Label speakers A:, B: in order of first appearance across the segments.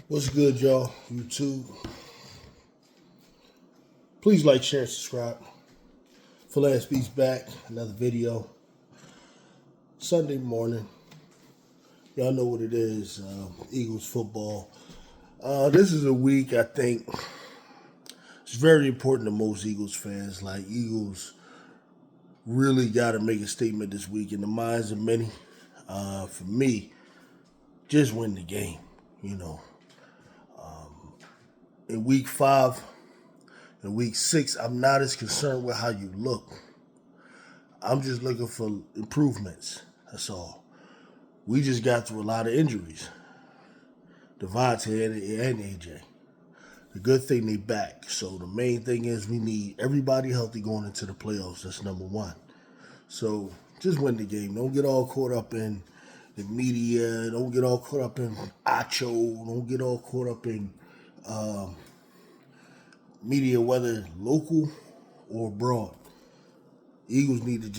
A: What's good, y'all? YouTube. Please like, share, and subscribe. Last Beats back. Another video. Sunday morning. Y'all know what it is. Eagles football. This is a week I think it's very important to most Eagles fans. Like, Eagles really got to make a statement this week in the minds of many. For me, just win the game. You know, in week 5. In week 6, I'm not as concerned with how you look. I'm just looking for improvements. That's all. We just got through a lot of injuries. Devontae and AJ. The good thing they back. So the main thing is we need everybody healthy going into the playoffs. That's number one. So just win the game. Don't get all caught up in the media. Don't get all caught up in Acho. Don't get all caught up in media, whether local or abroad. Eagles need to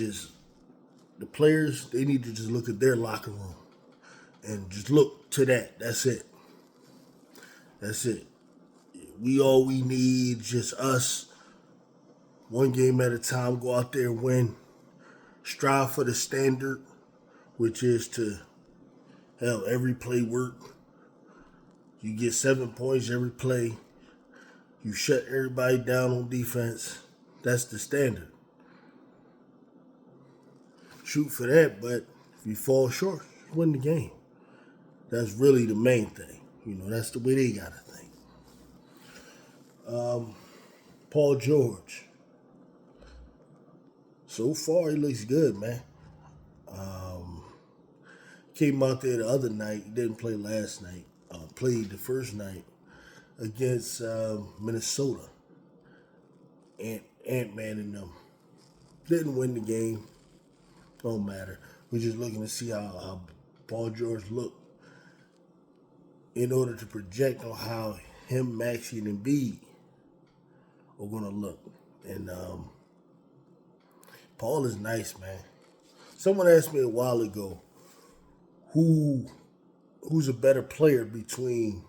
A: the players, they need to just look at their locker room and just look to that. That's it. That's it. All we need, just us, one game at a time, go out there and win. Strive for the standard, which is to have every play work. You get 7 points every play. You shut everybody down on defense. That's the standard. Shoot for that, but if you fall short, you win the game. That's really the main thing. That's the way they got to think. Paul George. So far, he looks good, man. Came out there the other night. He didn't play last night. Played the first night against Minnesota. Ant-Man and them. Didn't win the game. Don't matter. We're just looking to see how Paul George looked in order to project on how him, Maxey, and Embiid are going to look. And Paul is nice, man. Someone asked me a while ago, who's a better player between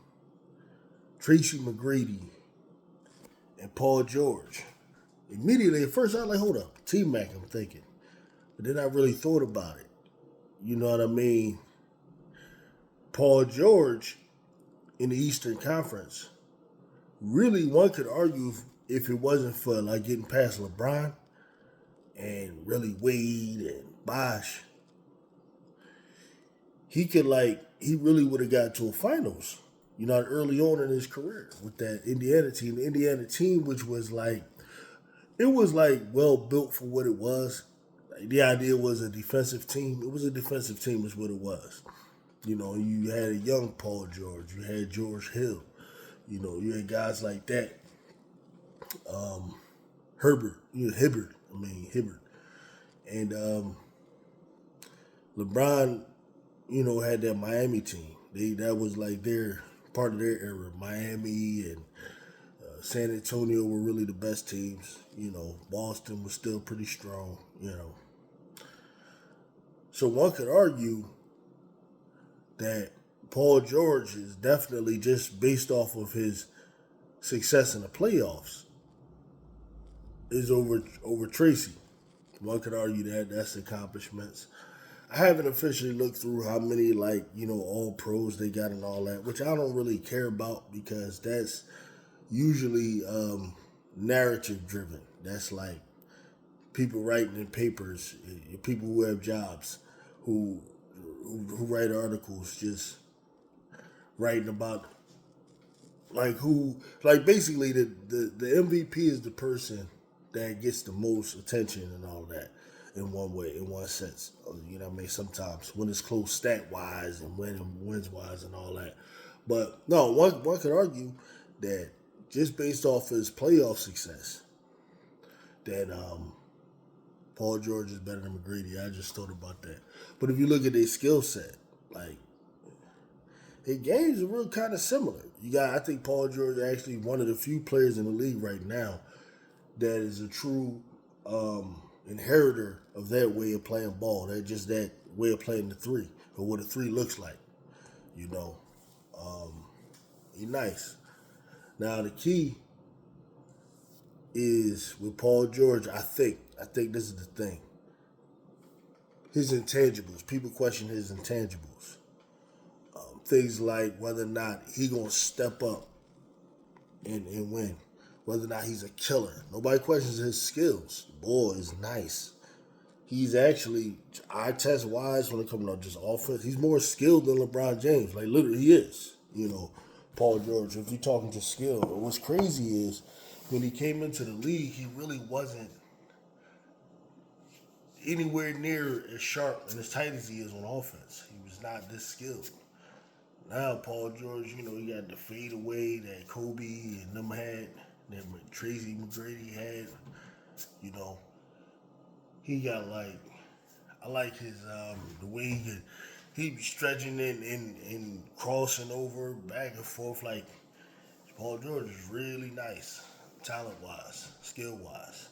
A: Tracy McGrady and Paul George? Immediately, at first, I was like, hold up, T-Mac, I'm thinking. But then I really thought about it. You know what I mean? Paul George in the Eastern Conference, really one could argue if it wasn't for like getting past LeBron and really Wade and Bosh, he really would have got to a finals, early on in his career with that Indiana team. The Indiana team, which was well built for what it was. The idea was a defensive team. It was a defensive team is what it was. You had a young Paul George. You had George Hill. You had guys like that. Hibbert. And LeBron, had that Miami team. That was like their part of their era. Miami and San Antonio were really the best teams. Boston was still pretty strong. So one could argue that Paul George is definitely, just based off of his success in the playoffs, is over Tracy. One could argue that's accomplishments. I haven't officially looked through how many all pros they got and all that, which I don't really care about because that's usually narrative driven. That's like people writing in papers, people who have jobs, who write articles, just writing about basically the MVP is the person that gets the most attention and all that in one way, in one sense. Sometimes when it's close stat wise and wins wise and all that. But no, one could argue that just based off his playoff success, that Paul George is better than McGrady. I just thought about that. But if you look at their skill set, their games are real kind of similar. I think Paul George is actually one of the few players in the league right now that is a true inheritor of that way of playing ball. That way of playing the three, or what a three looks like. He nice. Now the key is with Paul George. I think this is the thing. His intangibles. People question his intangibles. Things like whether or not he gonna step up and win. Whether or not he's a killer. Nobody questions his skills. The boy is nice. He's actually, eye test wise, when it comes to just offense, he's more skilled than LeBron James. Like, literally, he is. Paul George, if you're talking to skill. But what's crazy is when he came into the league, he really wasn't anywhere near as sharp and as tight as he is on offense. He was not this skilled. Now, Paul George, he got the fadeaway that Kobe and them had, that Tracy McGrady had, He got I like his the way he be stretching and crossing over back and forth. Like Paul George is really nice, talent wise, skill wise.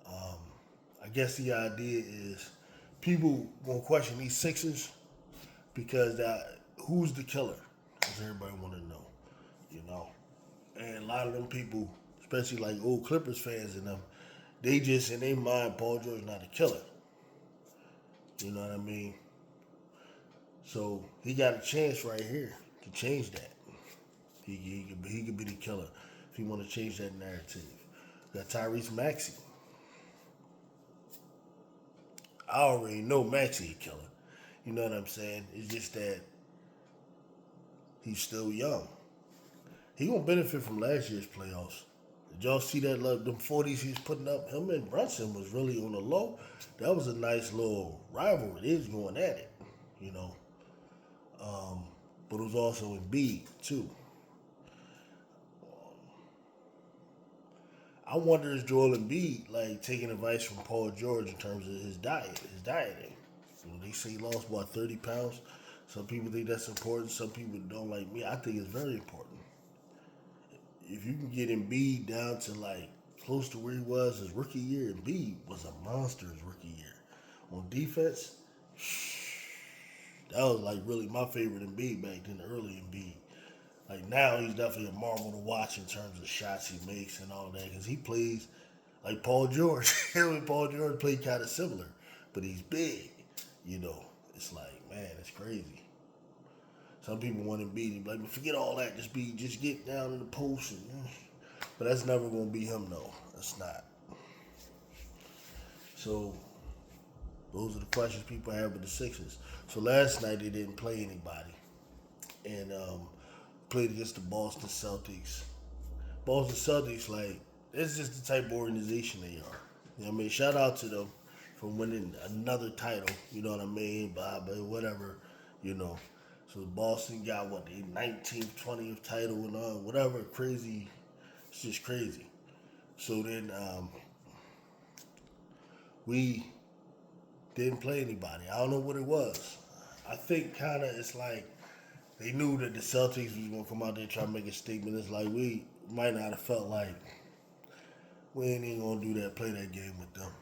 A: I guess the idea is people gonna question these Sixers because who's the killer? Because everybody want to know, And a lot of them people, especially like old Clippers fans and them, they just in their mind Paul George not a killer. You know what I mean? So he got a chance right here to change that. He could be the killer if he want to change that narrative. Got Tyrese Maxey. I already know Maxey a killer. You know what I'm saying? It's just that he's still young. He gonna benefit from last year's playoffs. Did y'all see that? Them 40s he's putting up? Him and Brunson was really on the low. That was a nice little rivalry. They was going at it, But it was also Embiid too. I wonder is Joel Embiid taking advice from Paul George in terms of his dieting. They say he lost about 30 pounds. Some people think that's important. Some people don't. Like me, I think it's very important. If you can get Embiid down to close to where he was his rookie year, Embiid was a monster his rookie year. On defense, that was really my favorite Embiid back then, the early Embiid. Now he's definitely a marvel to watch in terms of shots he makes and all that because he plays like Paul George. Him and Paul George play kind of similar, but he's big. It's man, it's crazy. Some people want to beat him, but forget all that. Just get down in the post, but that's never gonna be him, though. That's not. So those are the questions people have with the Sixers. So last night they didn't play anybody, and played against the Boston Celtics. Boston Celtics, it's just the type of organization they are. You know what I mean? Shout out to them for winning another title. You know what I mean? But whatever, So Boston got the 19th, 20th title and whatever crazy. It's just crazy. So then we didn't play anybody. I don't know what it was. I think kind of it's they knew that the Celtics was gonna come out there and try to make a statement. It's we might not have felt like we ain't even gonna do that, play that game with them.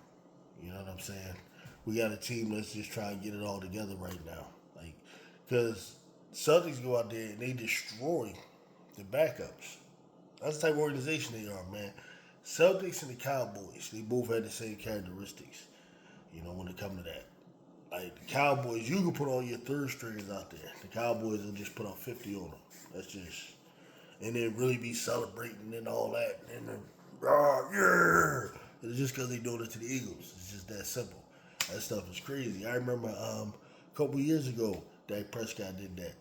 A: You know what I'm saying? We got a team that's just trying to get it all together right now. Because Celtics go out there and they destroy the backups. That's the type of organization they are, man. Celtics and the Cowboys, they both had the same characteristics, when it comes to that. The Cowboys, you can put all your third stringers out there. The Cowboys will just put up 50 on them. That's just, and then really be celebrating and all that. And then, yeah. It's just because they doing it to the Eagles. It's just that simple. That stuff is crazy. I remember a couple years ago, Dak Prescott did that.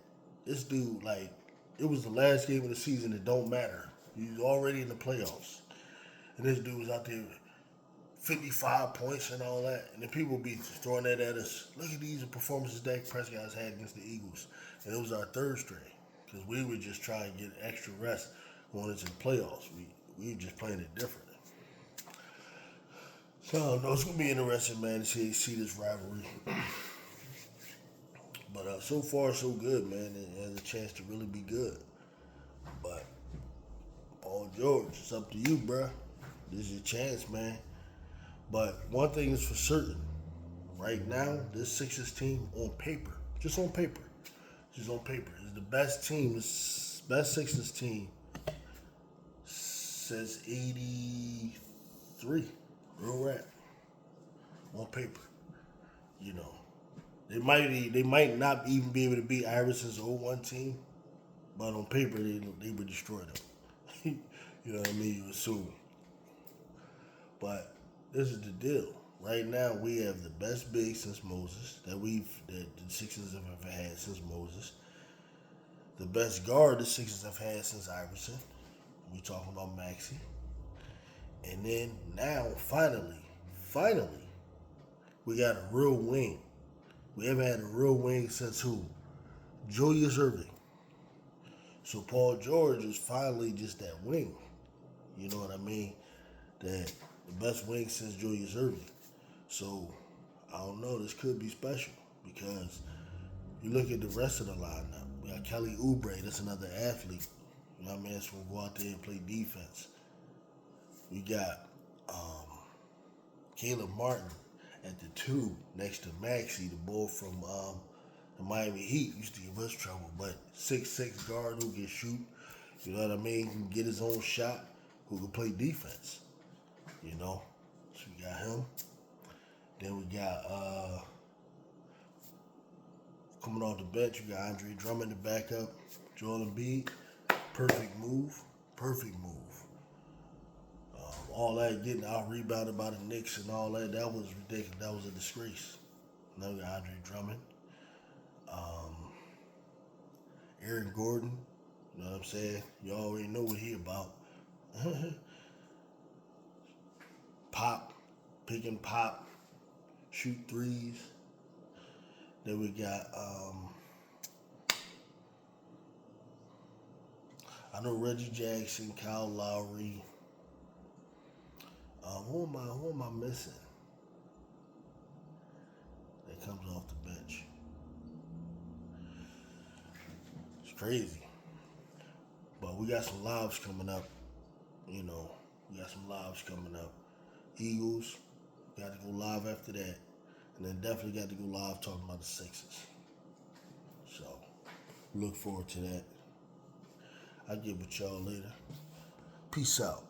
A: This dude, it was the last game of the season. It don't matter. He was already in the playoffs. And this dude was out there 55 points and all that. And then people be throwing that at us. Look at these performances Dak Prescott has had against the Eagles. And it was our third string. Because we were just trying to get extra rest going into the playoffs. We were just playing it different. So, I don't know. It's going to be interesting, man, to see this rivalry. But so far, so good, man. It has a chance to really be good. But Paul George, it's up to you, bruh. This is your chance, man. But one thing is for certain. Right now, this Sixers team on paper, just on paper, is the best team, best Sixers team since '83. Real rap. On paper, you know, they might not even be able to beat Iverson's '01 team, but on paper they would destroy them. You know what I mean? You assume. But this is the deal. Right now, we have the best big since Moses that the Sixers have ever had since Moses. The best guard the Sixers have had since Iverson. We talking about Maxey. And then now, finally, we got a real wing. We haven't had a real wing since who? Julius Erving. So Paul George is finally just that wing. You know what I mean? That the best wing since Julius Erving. So I don't know. This could be special because you look at the rest of the lineup. We got Kelly Oubre. That's another athlete. You know what I mean? That's going to go out there and play defense. We got Caleb Martin at the 2 next to Maxey, the boy from the Miami Heat. Used to give us trouble, but 6'6" guard who can shoot. You know what I mean? Who can get his own shot. Who can play defense. You know? So we got him. Then we got coming off the bench, we got Andre Drummond to back up. Joel Embiid. Perfect move. All that getting out rebounded by the Knicks and all that was ridiculous. That was a disgrace. Now we got Andre Drummond. Aaron Gordon. You know what I'm saying? You already know what he about. Pick and pop, shoot threes. Then we got I know Reggie Jackson, Kyle Lowry. Who am I missing? That comes off the bench. It's crazy. But we got some lives coming up. You know, we got some lives coming up. Eagles, got to go live after that. And then definitely got to go live talking about the Sixers. So, look forward to that. I'll get with y'all later. Peace out.